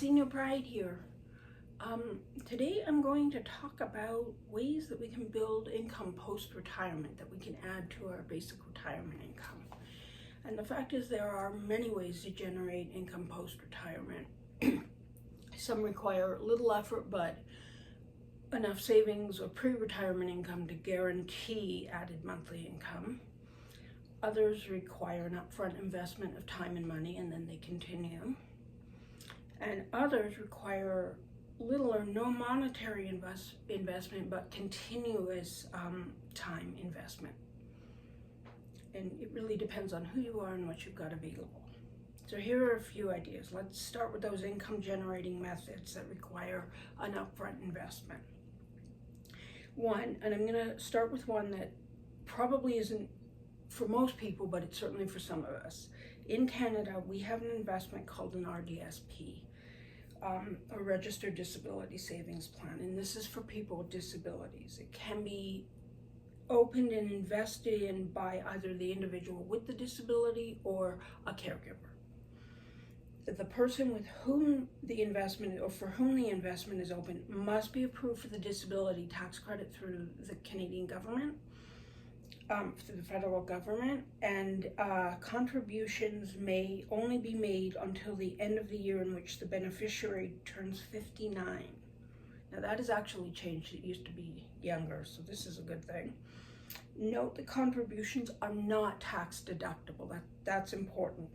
Senior Bride here. Today I'm going to talk about ways that we can build income post-retirement that we can add to our basic retirement income. And the fact is there are many ways to generate income post-retirement. Some require little effort but enough savings or pre-retirement income to guarantee added monthly income. Others require an upfront investment of time and money and then they continue. And others require little or no monetary investment, but continuous time investment. And it really depends on who you are and what you've got available. So here are a few ideas. Let's start with those income generating methods that require an upfront investment. One, and I'm gonna start with one that probably isn't for most people, but it's certainly for some of us. In Canada, we have an investment called an RDSP. A registered disability savings plan, and this is for people with disabilities. It can be opened and invested in by either the individual with the disability or a caregiver. The person with whom the investment or for whom the investment is open must be approved for the disability tax credit through the Canadian government, through the federal government, and contributions may only be made until the end of the year in which the beneficiary turns 59. Now that has actually changed. It used to be younger, so this is a good thing. Note that contributions are not tax deductible. That's important.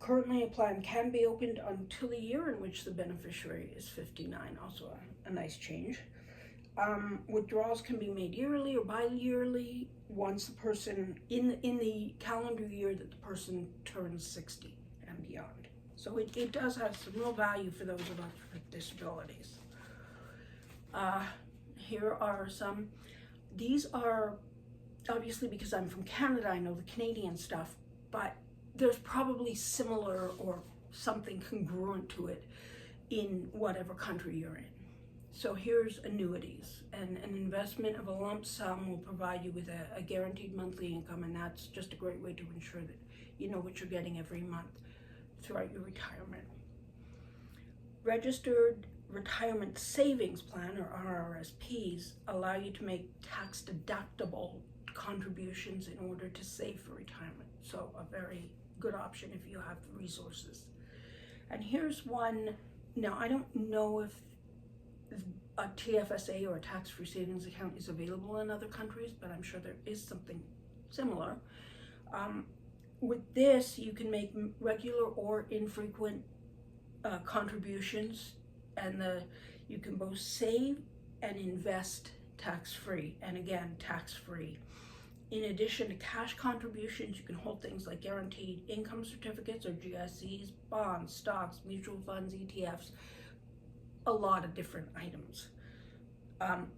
Currently a plan can be opened until the year in which the beneficiary is 59, also a nice change. Withdrawals can be made yearly or bi-yearly once the person, in the calendar year that the person turns 60 and beyond. So it does have some real value for those of us with disabilities. Here are some. These are, obviously because I'm from Canada, I know the Canadian stuff, but there's probably similar or something congruent to it in whatever country you're in. So here's annuities, and an investment of a lump sum will provide you with a guaranteed monthly income, and that's just a great way to ensure that you know what you're getting every month throughout your retirement. Registered retirement savings plan, or RRSPs, allow you to make tax deductible contributions in order to save for retirement. So a very good option if you have the resources. And here's one. Now I don't know if a TFSA or a tax-free savings account is available in other countries, but I'm sure there is something similar. With this, you can make regular or infrequent contributions, and you can both save and invest tax-free, and again, tax-free. In addition to cash contributions, you can hold things like guaranteed income certificates or GICs, bonds, stocks, mutual funds, ETFs, a lot of different items.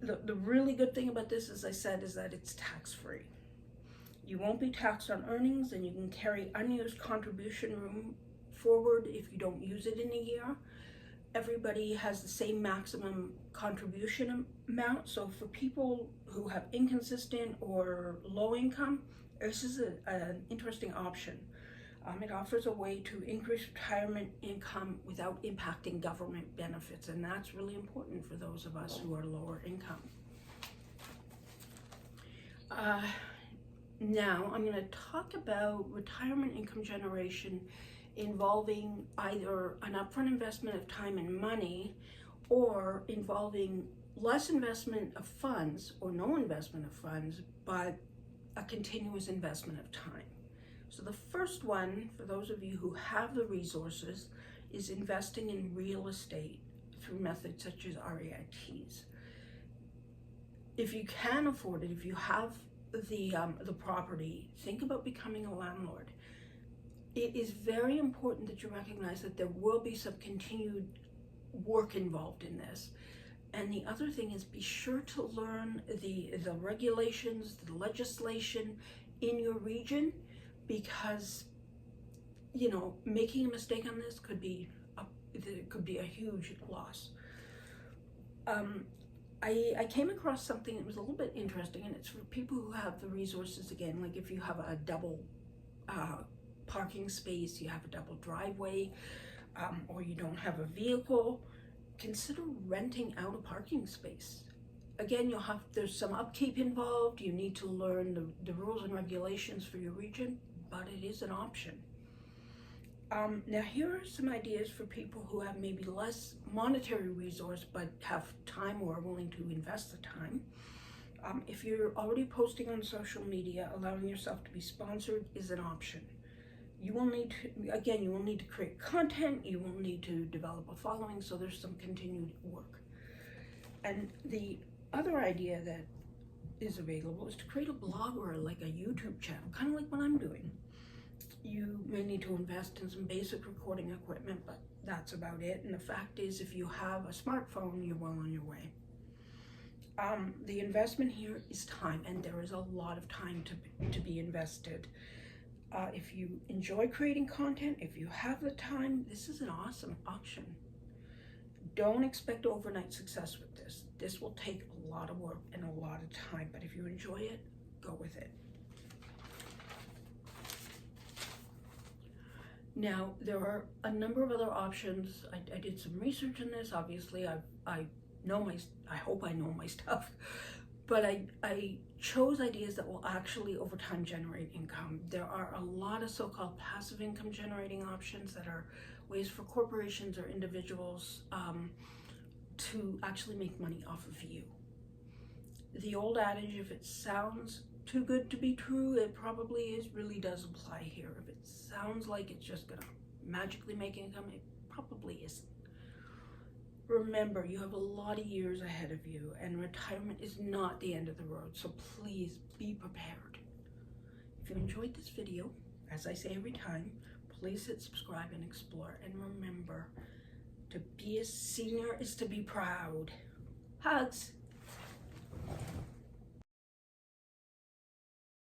The really good thing about this, as I said, is that it's tax-free. You won't be taxed on earnings, and you can carry unused contribution room forward if you don't use it in a year. Everybody has the same maximum contribution amount, so for people who have inconsistent or low income, this is an interesting option. It offers a way to increase retirement income without impacting government benefits, and that's really important for those of us who are lower income. Now I'm going to talk about retirement income generation involving either an upfront investment of time and money, or involving less investment of funds or no investment of funds, but a continuous investment of time. So the first one, for those of you who have the resources, is investing in real estate through methods such as REITs. If you can afford it, if you have the property, think about becoming a landlord. It is very important that you recognize that there will be some continued work involved in this. And the other thing is, be sure to learn the regulations, the legislation in your region, because making a mistake on this could be a huge loss. I came across something that was a little bit interesting, and it's for people who have the resources. Again, like if you have a double parking space, you have a double driveway, or you don't have a vehicle, consider renting out a parking space. Again, there's some upkeep involved. You need to learn the rules and regulations for your region, but it is an option. Now here are some ideas for people who have maybe less monetary resource but have time or are willing to invest the time. If you're already posting on social media, allowing yourself to be sponsored is an option. You will need to create content, you will need to develop a following, so there's some continued work. And the other idea that is available is to create a blog or like a YouTube channel, kind of like what I'm doing. You may need to invest in some basic recording equipment, but that's about it. And the fact is, if you have a smartphone, you're well on your way. The investment here is time, and there is a lot of time to be invested. If you enjoy creating content, if you have the time, this is an awesome option. Don't expect overnight success with this. This will take a lot of work and a lot of time, but if you enjoy it, go with it. Now, there are a number of other options. I did some research on this. Obviously, I hope I know my stuff, but I chose ideas that will actually over time generate income. There are a lot of so-called passive income generating options that are ways for corporations or individuals to actually make money off of you. The old adage, if it sounds too good to be true, it probably really does apply here. If it sounds like it's just gonna magically make income, it probably isn't. Remember, you have a lot of years ahead of you, and retirement is not the end of the road, so please be prepared. If you enjoyed this video, as I say every time, please hit subscribe and explore. And remember, to be a senior is to be proud. Hugs!